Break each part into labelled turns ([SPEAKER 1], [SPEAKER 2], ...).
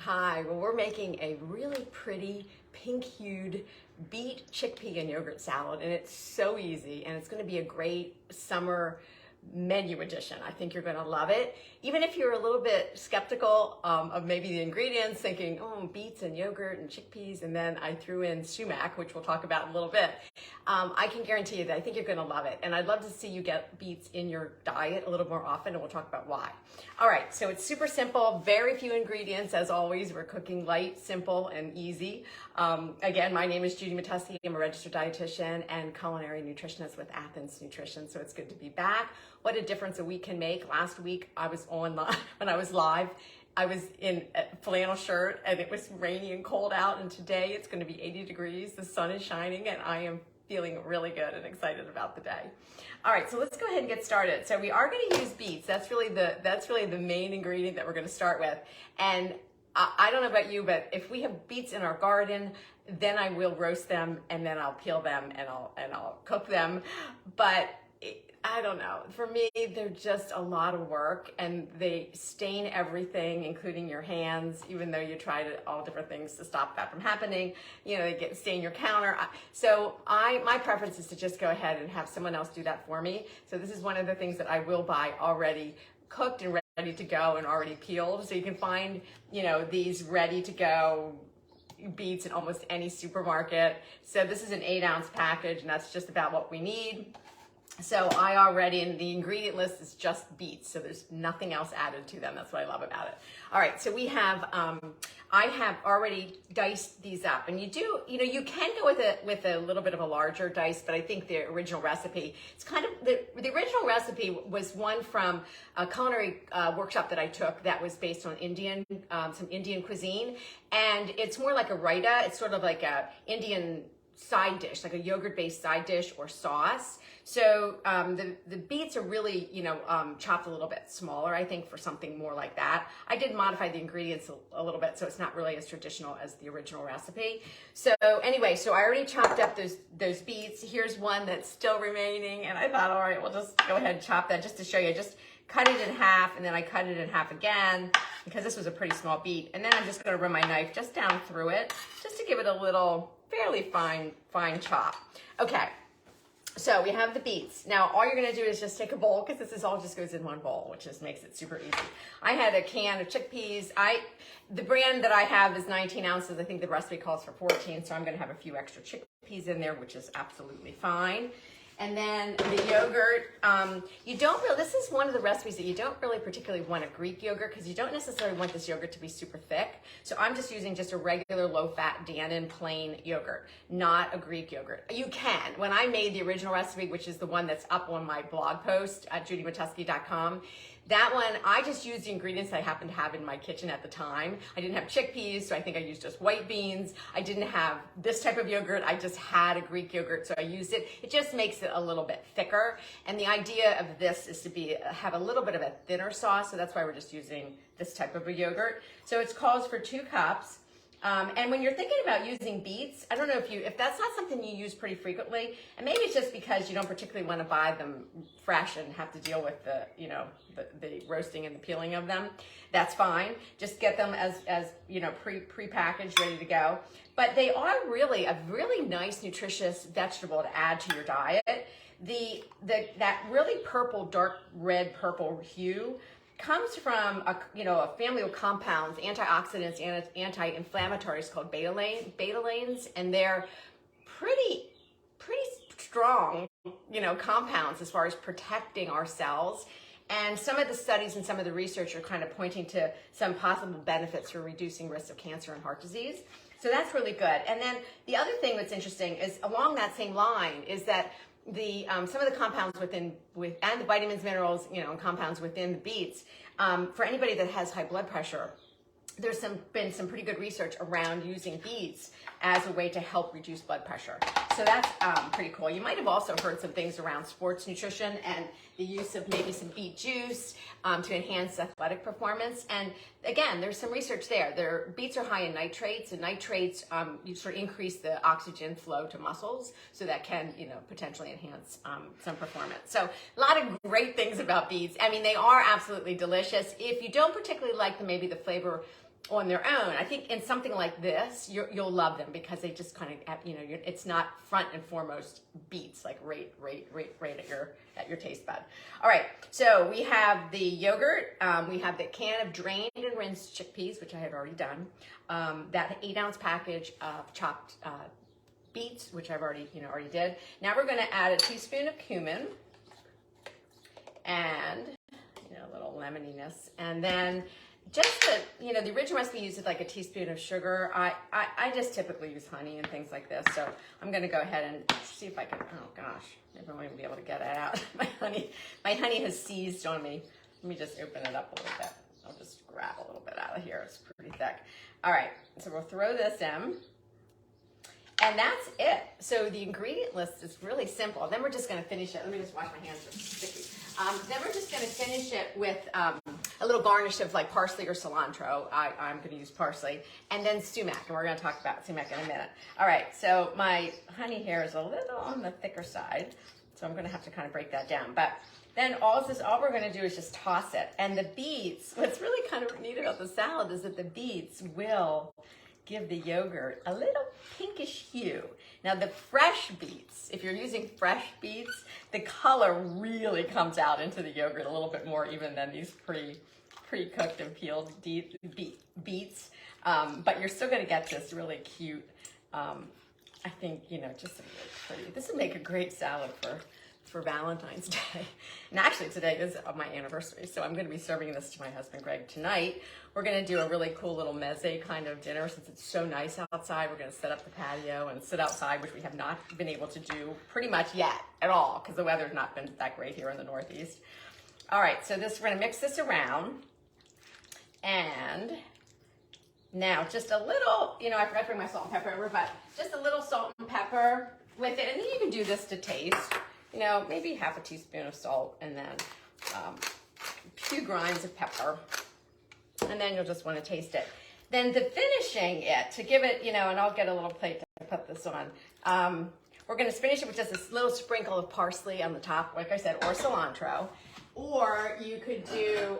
[SPEAKER 1] Hi, well, we're making a really pretty pink-hued beet chickpea and yogurt salad, and it's so easy, and it's going to be a great summer menu addition. I think you're going to love it. Even if you're a little bit skeptical of maybe the ingredients, thinking, oh, beets and yogurt and chickpeas, and then I threw in sumac, which we'll talk about in a little bit, I can guarantee you that I think you're going to love it. And I'd love to see you get beets in your diet a little more often, and we'll talk about why. All right, so it's super simple, very few ingredients. As always, we're cooking light, simple, and easy. Again, my name is Judy Matesky. I'm a registered dietitian and culinary nutritionist with Athens Nutrition, so it's good to be back. What a difference a week can make. Last week, I was on when I was live, I was in a flannel shirt and it was rainy and cold out, and today it's going to be 80 degrees. The sun is shining and I am feeling really good and excited about the day. All right, so let's go ahead and get started. So we are going to use beets. That's really the main ingredient that we're going to start with. And I don't know about you, but if we have beets in our garden, then I will roast them and then I'll peel them and I'll cook them. But I don't know. For me, they're just a lot of work, and they stain everything, including your hands, even though you try all different things to stop that from happening. You know, they stain your counter. So my preference is to just go ahead and have someone else do that for me. So this is one of the things that I will buy already cooked and ready to go and already peeled. So you can find, you know, these ready to go beets in almost any supermarket. So this is an 8-ounce package, and that's just about what we need. So and the ingredient list is just beets, so there's nothing else added to them. That's what I love about it. All right, so we have, I have already diced these up, and you can go with a little bit of a larger dice, but I think the original recipe, it's kind of, the original recipe was one from a culinary workshop that I took that was based on some Indian cuisine, and it's more like a raita. It's sort of like a Indian side dish, like a yogurt-based side dish or sauce. So the beets are really, chopped a little bit smaller, I think, for something more like that. I did modify the ingredients a little bit, so it's not really as traditional as the original recipe. So anyway, so I already chopped up those beets. Here's one that's still remaining, and I thought, all right, we'll just go ahead and chop that just to show you. Just cut it in half, and then I cut it in half again because this was a pretty small beet. And then I'm just going to run my knife just down through it, just to give it a little fairly fine chop. Okay. So we have the beets. Now, all you're gonna do is just take a bowl, because this all just goes in one bowl, which just makes it super easy. I had a can of chickpeas. The brand that I have is 19 ounces. I think the recipe calls for 14, so I'm gonna have a few extra chickpeas in there, which is absolutely fine. And then the yogurt, this is one of the recipes that you don't really particularly want a Greek yogurt, because you don't necessarily want this yogurt to be super thick. So I'm just using just a regular low-fat Dannon plain yogurt, not a Greek yogurt. You can. When I made the original recipe, which is the one that's up on my blog post at judymatesky.com, that one, I just used the ingredients I happened to have in my kitchen at the time. I didn't have chickpeas, so I think I used just white beans. I didn't have this type of yogurt. I just had a Greek yogurt, so I used it. It just makes it a little bit thicker. And the idea of this is to have a little bit of a thinner sauce, so that's why we're just using this type of a yogurt. So it calls for 2 cups. And when you're thinking about using beets, I don't know if that's not something you use pretty frequently, and maybe it's just because you don't particularly want to buy them fresh and have to deal with the roasting and the peeling of them. That's fine. Just get them as pre-packaged, ready to go. But they are really a really nice, nutritious vegetable to add to your diet. That really purple, dark red purple hue comes from a family of compounds, antioxidants, and anti-inflammatories called betalains, and they're pretty strong, compounds as far as protecting our cells. And some of the studies and some of the research are kind of pointing to some possible benefits for reducing risk of cancer and heart disease. So that's really good. And then the other thing that's interesting is, along that same line, is that some of the compounds and the vitamins, minerals, and compounds within the beets, for anybody that has high blood pressure, there's been some pretty good research around using beets as a way to help reduce blood pressure. So that's pretty cool. You might have also heard some things around sports nutrition and the use of maybe some beet juice to enhance athletic performance. And again, there's some research there. Beets are high in nitrates, and nitrates you sort of increase the oxygen flow to muscles, so that can potentially enhance some performance. So a lot of great things about beets. I mean, they are absolutely delicious. If you don't particularly like maybe the flavor on their own. I think in something like this, you'll love them because they just kind of, you know, it's not front and foremost beets, like right at your taste bud. All right, so we have the yogurt, we have the can of drained and rinsed chickpeas, which I had already done, that 8-ounce package of chopped beets, which I've already did. Now we're going to add a teaspoon of cumin and a little lemoniness, and then just the original recipe uses like a teaspoon of sugar. I just typically use honey and things like this, so I'm going to go ahead and see if I can. Oh gosh, maybe I won't even be able to get it out. My honey has seized on me. Let me just open it up a little bit. I'll just grab a little bit out of here. It's pretty thick. All right, so we'll throw this in. And that's it. So the ingredient list is really simple. Then we're just going to finish it. Let me just wash my hands. They're sticky. Then we're just going to finish it with a little garnish of like parsley or cilantro. I'm going to use parsley. And then sumac. And we're going to talk about sumac in a minute. All right. So my honey here is a little on the thicker side. So I'm going to have to kind of break that down. But then all we're going to do is just toss it. And the beets, what's really kind of neat about the salad is that the beets will give the yogurt a little pinkish hue. Now the fresh beets, if you're using fresh beets, the color really comes out into the yogurt a little bit more even than these pre-cooked and peeled beets. But you're still going to get this really cute, I think, just really pretty. This would make a great salad for Valentine's Day. And actually today is my anniversary, so I'm going to be serving this to my husband Greg tonight. We're going to do a really cool little meze kind of dinner since it's so nice outside. We're going to set up the patio and sit outside, which we have not been able to do pretty much yet at all because the weather's not been that great here in the Northeast. All right, so we're going to mix this around. And now just a little, I forgot to bring my salt and pepper over, but just a little salt and pepper with it. And then you can do this to taste. Maybe half a teaspoon of salt and then a few grinds of pepper. And then you'll just want to taste it. Then the finishing it, to give it, and I'll get a little plate to put this on. We're going to finish it with just this little sprinkle of parsley on the top, like I said, or cilantro. Or you could do,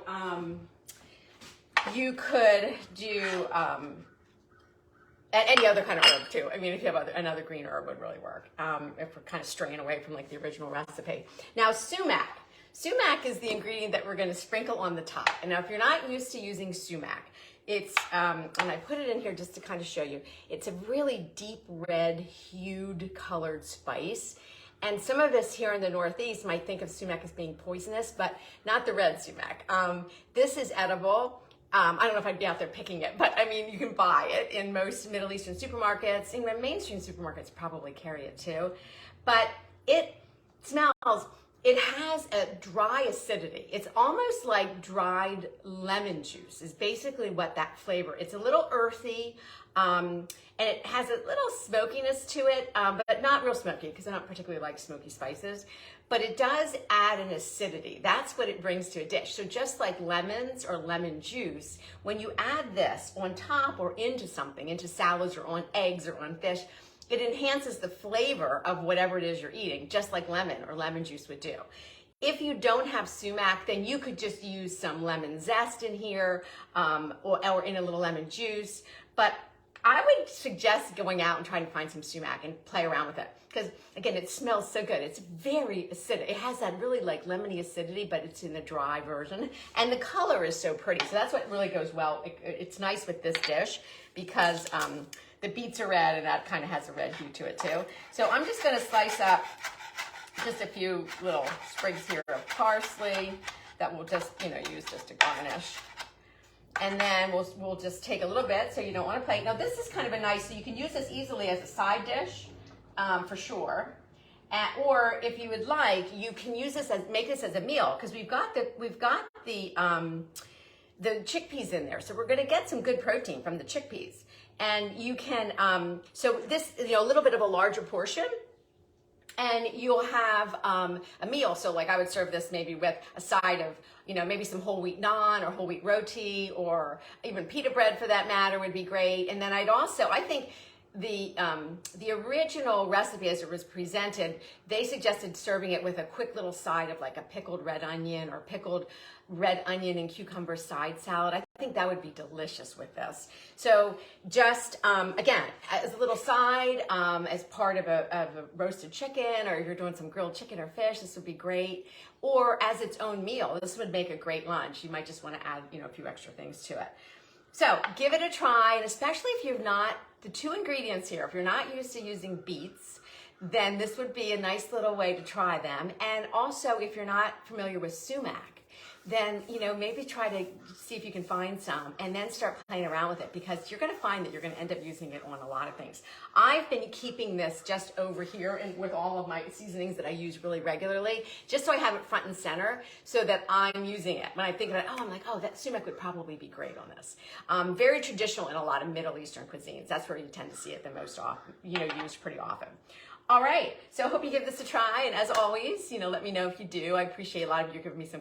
[SPEAKER 1] any other kind of herb too. I mean, if you have another green herb would really work. If we're kind of straying away from like the original recipe. Now sumac. Sumac is the ingredient that we're going to sprinkle on the top. And now if you're not used to using sumac, it's, and I put it in here just to kind of show you, it's a really deep red hued colored spice. And some of us here in the Northeast might think of sumac as being poisonous, but not the red sumac. This is edible. I don't know if I'd be out there picking it, but I mean, you can buy it in most Middle Eastern supermarkets. Even mainstream supermarkets probably carry it too. But it smells, it has a dry acidity. It's almost like dried lemon juice is basically what that flavor. It's a little earthy, and it has a little smokiness to it, but not real smoky because I don't particularly like smoky spices. But it does add an acidity. That's what it brings to a dish. So just like lemons or lemon juice, when you add this on top or into something, into salads or on eggs or on fish, it enhances the flavor of whatever it is you're eating, just like lemon or lemon juice would do. If you don't have sumac, then you could just use some lemon zest in here or in a little lemon juice. But I would suggest going out and trying to find some sumac and play around with it. Because again, it smells so good. It's very acidic. It has that really like lemony acidity, but it's in the dry version. And the color is so pretty. So that's what really goes well. It's nice with this dish because the beets are red and that kind of has a red hue to it too. So I'm just going to slice up just a few little sprigs here of parsley that we'll just, use just to garnish. And then we'll just take a little bit, so you don't want to plate. Now this is kind of a nice, so you can use this easily as a side dish, for sure. Or if you would like, you can use this make this as a meal because we've got the chickpeas in there. So we're going to get some good protein from the chickpeas. And you can, so this, a little bit of a larger portion. And you'll have a meal. So like I would serve this maybe with a side of, maybe some whole wheat naan or whole wheat roti or even pita bread for that matter would be great. And then I think the original recipe as it was presented, they suggested serving it with a quick little side of like a pickled red onion or pickled red onion and cucumber side salad. I think that would be delicious with this. So just, again, as a little side, as part of a roasted chicken, or you're doing some grilled chicken or fish, this would be great. Or as its own meal, this would make a great lunch. You might just want to add, a few extra things to it. So give it a try, and especially if you've not, the two ingredients here, if you're not used to using beets, then this would be a nice little way to try them. And also, if you're not familiar with sumac, then, maybe try to see if you can find some and then start playing around with it, because you're going to find that you're going to end up using it on a lot of things. I've been keeping this just over here and with all of my seasonings that I use really regularly, just so I have it front and center so that I'm using it. When I think about it, I'm like, oh, that sumac would probably be great on this. Very traditional in a lot of Middle Eastern cuisines. That's where you tend to see it the most often, used pretty often. All right, so I hope you give this a try, and as always, let me know if you do. I appreciate a lot of you giving me some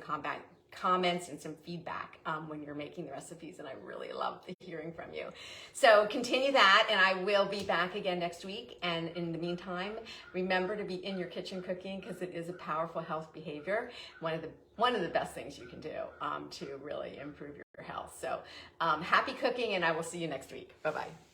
[SPEAKER 1] comments and some feedback when you're making the recipes, and I really love hearing from you. So continue that, and I will be back again next week. And in the meantime, remember to be in your kitchen cooking, because it is a powerful health behavior. One of the best things you can do to really improve your health. So happy cooking, and I will see you next week. Bye-bye.